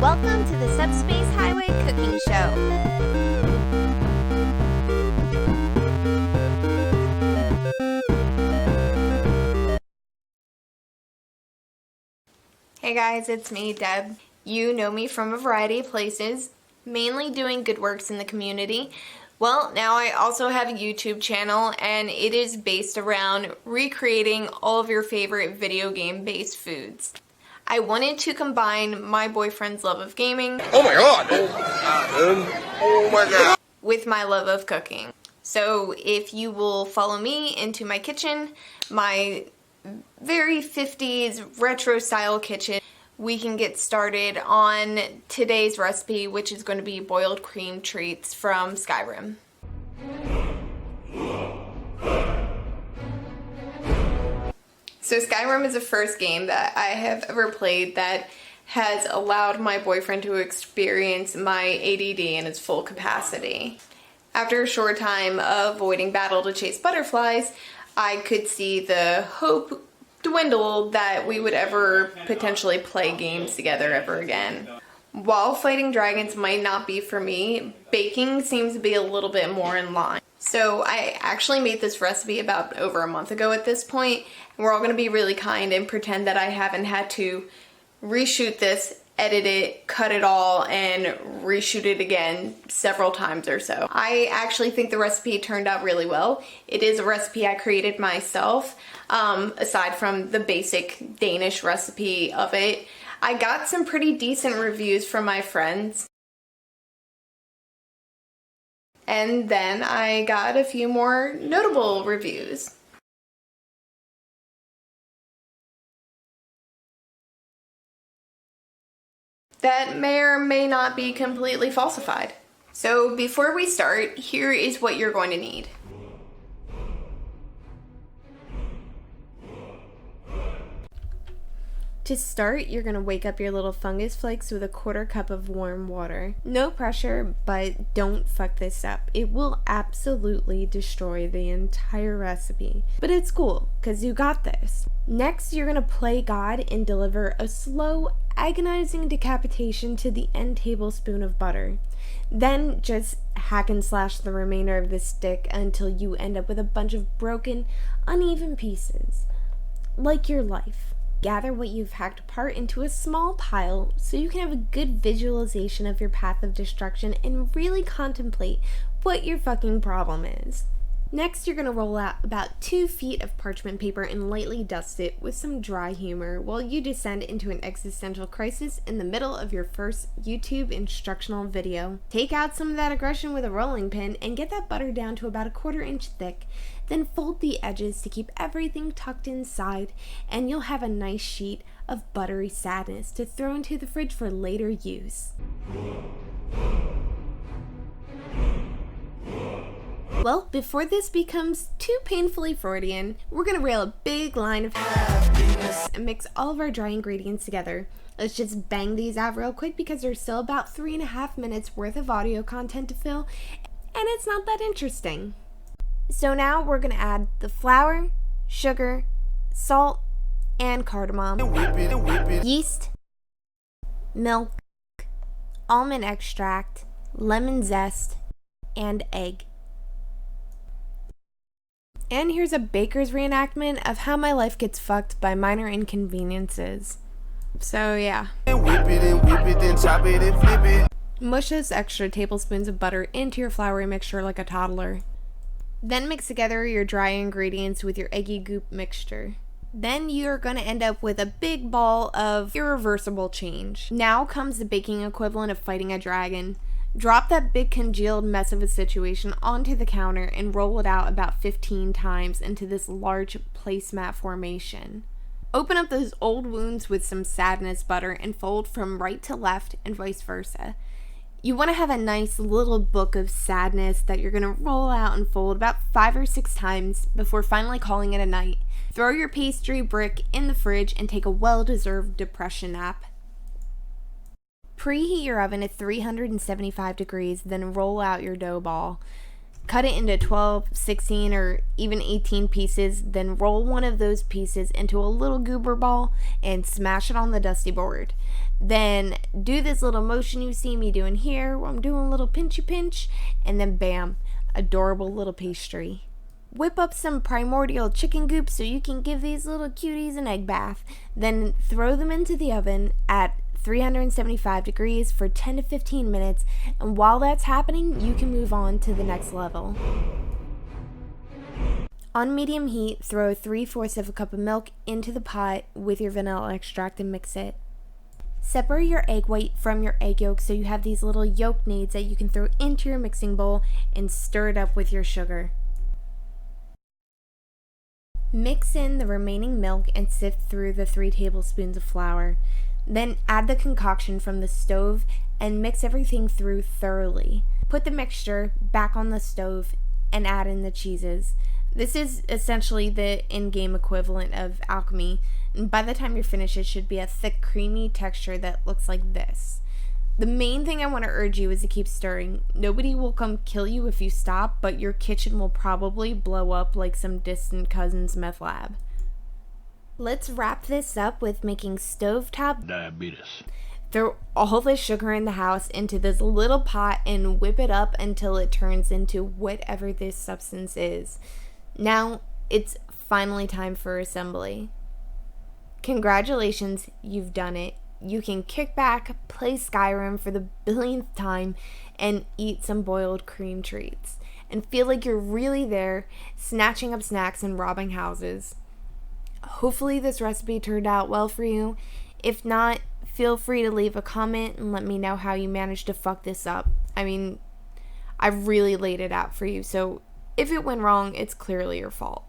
Welcome to the Subspace Highway Cooking Show. Hey guys, it's me, Deb. You know me from a variety of places, mainly doing good works in the community. Well, now I also have a YouTube channel, and it is based around recreating all of your favorite video game-based foods. I wanted to combine my boyfriend's love of gaming with my love of cooking. So if you will follow me into my kitchen, my very 50s retro style kitchen, we can get started on today's recipe, which is going to be boiled cream treats from Skyrim. So Skyrim is the first game that I have ever played that has allowed my boyfriend to experience my ADD in its full capacity. After a short time of avoiding battle to chase butterflies, I could see the hope dwindle that we would ever potentially play games together ever again. While fighting dragons might not be for me, baking seems to be a little bit more in line. So I actually made this recipe about over a month ago at this point, and we're all going to be really kind and pretend that I haven't had to reshoot this, edit it, cut it all, and reshoot it again several times or so. I actually think the recipe turned out really well. It is a recipe I created myself, aside from the basic Danish recipe of it. I got some pretty decent reviews from my friends. And then I got a few more notable reviews. That may or may not be completely falsified. So before we start, here is what you're going to need. To start, you're going to wake up your little fungus flakes with a 1/4 cup of warm water. No pressure, but don't fuck this up. It will absolutely destroy the entire recipe. But it's cool, because you got this. Next, you're going to play God and deliver a slow, agonizing decapitation to the end tablespoon of butter. Then just hack and slash the remainder of the stick until you end up with a bunch of broken, uneven pieces. Like your life. Gather what you've hacked apart into a small pile so you can have a good visualization of your path of destruction and really contemplate what your fucking problem is. Next, you're going to roll out about 2 feet of parchment paper and lightly dust it with some dry humor while you descend into an existential crisis in the middle of your first YouTube instructional video. Take out some of that aggression with a rolling pin and get that butter down to about a 1/4 inch thick. Then fold the edges to keep everything tucked inside, and you'll have a nice sheet of buttery sadness to throw into the fridge for later use. Well, before this becomes too painfully Freudian, we're going to rail a big line of happiness and mix all of our dry ingredients together. Let's just bang these out real quick because there's still about 3.5 minutes worth of audio content to fill, and it's not that interesting. So now we're going to add the flour, sugar, salt, and cardamom, yeast, milk, almond extract, lemon zest, and egg. And here's a baker's reenactment of how my life gets fucked by minor inconveniences. So yeah. Mush those extra tablespoons of butter into your floury mixture like a toddler. Then mix together your dry ingredients with your eggy goop mixture. Then you're going to end up with a big ball of irreversible change. Now comes the baking equivalent of fighting a dragon. Drop that big congealed mess of a situation onto the counter and roll it out about 15 times into this large placemat formation. Open up those old wounds with some sadness butter and fold from right to left and vice versa. You want to have a nice little book of sadness that you're going to roll out and fold about 5 or 6 times before finally calling it a night. Throw your pastry brick in the fridge and take a well-deserved depression nap. Preheat your oven at 375 degrees, then roll out your dough ball. Cut it into 12, 16, or even 18 pieces, then roll one of those pieces into a little goober ball and smash it on the dusty board. Then do this little motion you see me doing here, where I'm doing a little pinchy pinch, and then bam, adorable little pastry. Whip up some primordial chicken goop so you can give these little cuties an egg bath. Then throw them into the oven at 375 degrees for 10 to 15 minutes, and while that's happening, you can move on to the next level. On medium heat, throw 3/4 of a cup of milk into the pot with your vanilla extract and mix it. Separate your egg white from your egg yolk so you have these little yolk nades that you can throw into your mixing bowl and stir it up with your sugar. Mix in the remaining milk and sift through the 3 tablespoons of flour. Then add the concoction from the stove and mix everything through thoroughly. Put the mixture back on the stove and add in the cheeses. This is essentially the in-game equivalent of alchemy, and by the time you're finished, it should be a thick, creamy texture that looks like this. The main thing I want to urge you is to keep stirring. Nobody will come kill you if you stop, but your kitchen will probably blow up like some distant cousin's meth lab. Let's wrap this up with making stovetop diabetes. Throw all the sugar in the house into this little pot and whip it up until it turns into whatever this substance is. Now, it's finally time for assembly. Congratulations, you've done it. You can kick back, play Skyrim for the billionth time, and eat some boiled cream treats, and feel like you're really there, snatching up snacks and robbing houses. Hopefully this recipe turned out well for you. If not, feel free to leave a comment and let me know how you managed to fuck this up. I mean, I really laid it out for you, so if it went wrong, it's clearly your fault.